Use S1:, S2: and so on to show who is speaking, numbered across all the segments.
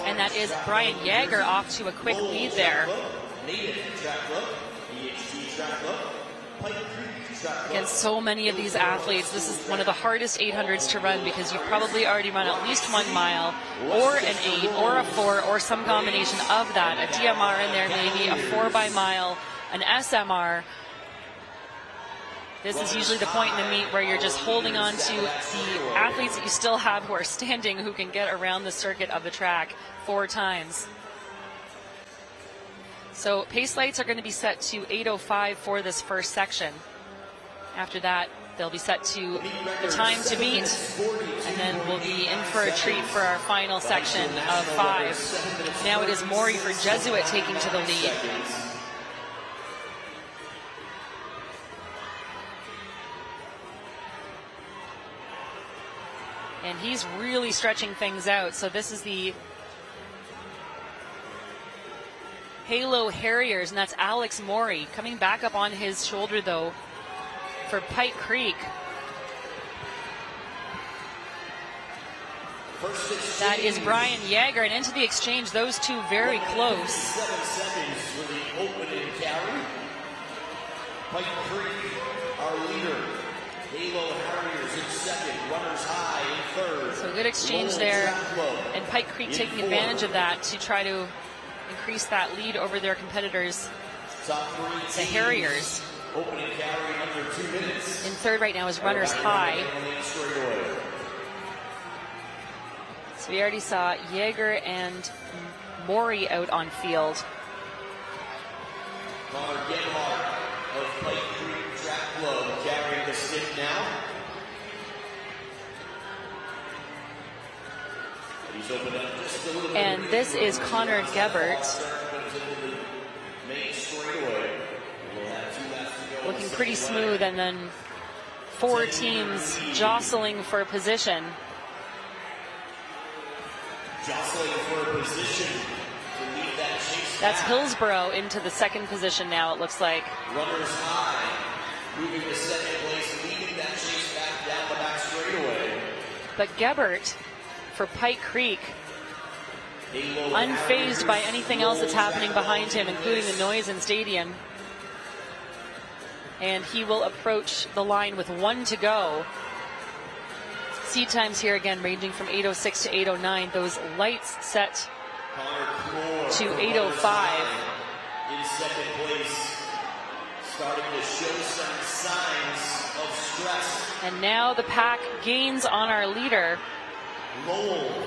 S1: And that is Brian Yeager off to a quick lead there. Against so many of these athletes, this is one of the hardest 800s to run because you've probably already run at least 1 mile or an 8 or a 4 or some combination of that. A DMR in there, maybe a 4 by mile, an SMR. This is usually the point in the meet where you're just holding on to the athletes that you still have who are standing, who can get around the circuit of the track 4 times. So pace lights are going to be set to 8:05 for this first section. After that, they'll be set to the time to beat, and then we'll be in for a treat for our final section of 5. Now it is Maury for Jesuit taking to the lead. And he's really stretching things out. So this is the Halo Harriers, and that's Alex Maury coming back up on his shoulder, though, for Pike Creek. That is Brian Yeager, and into the exchange, those two very close.
S2: 7 seconds for the opening carry. Pike Creek, our leader. Halo Harriers in second, runners high in third.
S1: So good exchange there, and Pike Creek taking advantage of that to try to increase that lead over their competitors, the Harriers.
S2: Opening carry under 2 minutes.
S1: In third right now is runners high. So we already saw Yeager and Maury out on field.
S2: Connor Genhart of Pike Creek Track Club carrying the stick now. He's opened up just a little
S1: and this is Connor Gebert. Looking pretty smooth, and then 4 teams jostling for position.
S2: Jostling for a position to lead that chase.
S1: That's Hillsborough into the second position now, it looks like.
S2: Runners high, moving to second place, leading that chase back down the back straightaway.
S1: But Gebert for Pike Creek, unfazed by anything else that's happening behind him, including the noise in stadium. And he will approach the line with 1 to go. Seat times here again ranging from 8:06 to 8:09. Those lights set to 8:05.
S2: In second place, starting to show some signs of stress.
S1: And now the pack gains on our leader.
S2: Lowell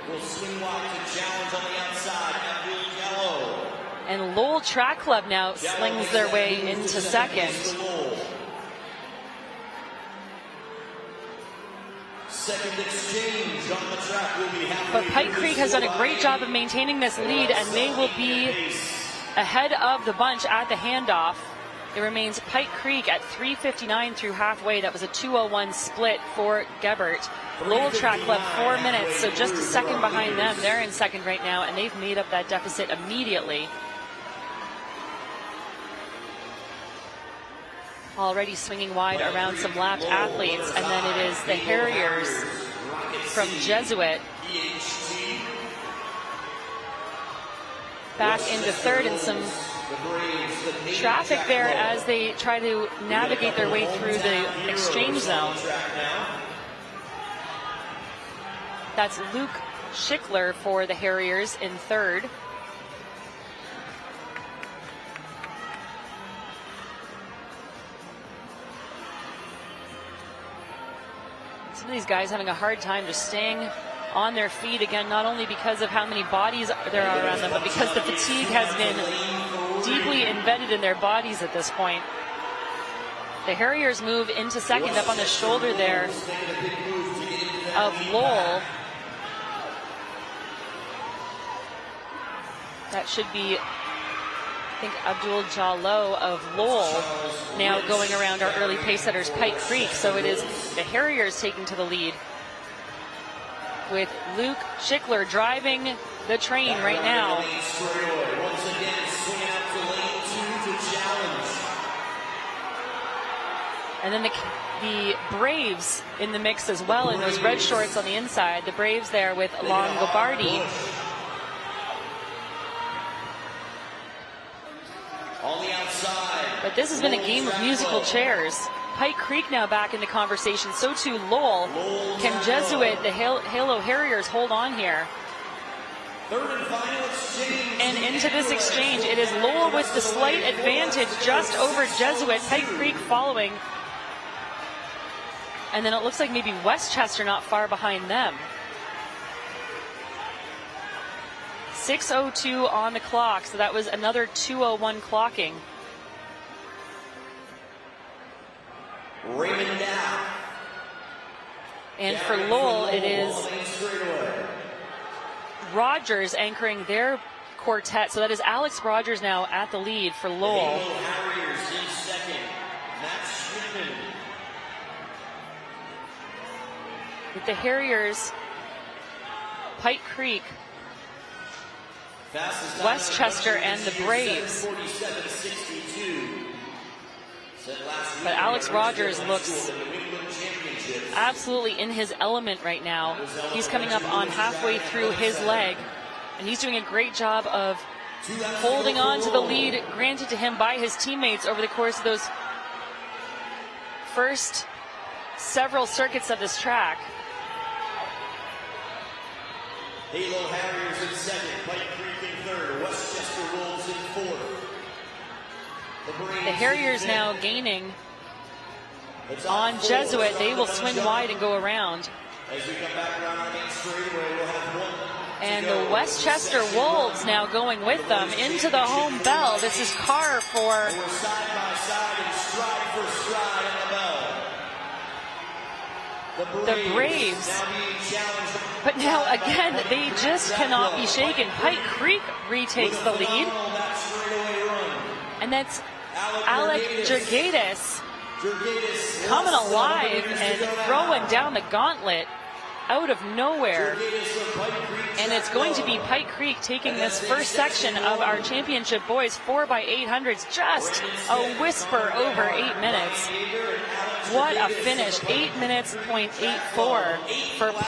S2: will swing wide to challenge on the outside. Abdul Gallo.
S1: And Lowell Track Club now slings their way into second.
S2: Second exchange on the track will be happening.
S1: But Pike Creek has done a great job of maintaining this lead, and they will be ahead of the bunch at the handoff. It remains Pike Creek at 3:59 through halfway. That was a 2:01 split for Gebert. Lowell Track Club 4 minutes, so just a second behind them. They're in second right now, and they've made up that deficit immediately. Already swinging wide around some lapped athletes, and then it is the Harriers from Jesuit back into third, and some traffic there as they try to navigate their way through the exchange zone. That's Luke Schickler for the Harriers in third. Some of these guys having a hard time just staying on their feet again, not only because of how many bodies there are around them, but because the fatigue has been deeply embedded in their bodies at this point. The Harriers move into second, up on the shoulder there of Lowell. That should be, I think, Abdul Jallo of Lowell now going around our early pace setters, Pike Creek. So it is the Harriers taking to the lead, with Luke Schickler driving the train right now.
S2: Once again, swing out to lane 2 to challenge.
S1: And then the Braves in the mix as well in those red shorts on the inside. The Braves there with Longobardi.
S2: On the outside.
S1: But this has been a game of musical chairs. Pike Creek now back in the conversation. So too Lowell. Can Jesuit, the Halo Harriers, hold on here?
S2: Third and final exchange.
S1: And into this exchange, it is Lowell with the slight advantage just over Jesuit. Pike Creek following. And then it looks like maybe Westchester not far behind them. 6:02 on the clock, so that was another 2:01 clocking.
S2: Raymond Knapp.
S1: And for Lowell, it is Rogers anchoring their quartet. So that is Alex Rogers now at the lead for Lowell.
S2: Halo Harriers in second. Matt Schmidtman.
S1: With the Harriers, Pike Creek, Westchester, and the Braves. But Alex Rogers looks absolutely in his element right now. He's coming up on halfway through his leg, and he's doing a great job of holding on to the lead granted to him by his teammates over the course of those first several circuits of this track.
S2: Halo Harriers in second, Pike Creek in third, Westchester Wolves in fourth.
S1: The Harriers now gaining on Jesuit. They will swing wide and go around.
S2: As we come back around the main straightaway, we'll have one.
S1: And the Westchester Wolves now going with them into the home bell. This is Carr for
S2: We're side by side and stride for stride on the bell.
S1: the Braves.
S2: Now being challenged.
S1: But now again, they just cannot be shaken. Pike Creek retakes the lead.
S2: That straightaway run.
S1: And that's Alec Jurgatis
S2: Jurgatis
S1: coming alive and throwing down the gauntlet out of nowhere. And it's going to be Pike Creek taking this first section of our championship boys 4x800s, just a whisper over 8 minutes. What a finish, 8 minutes, .84 for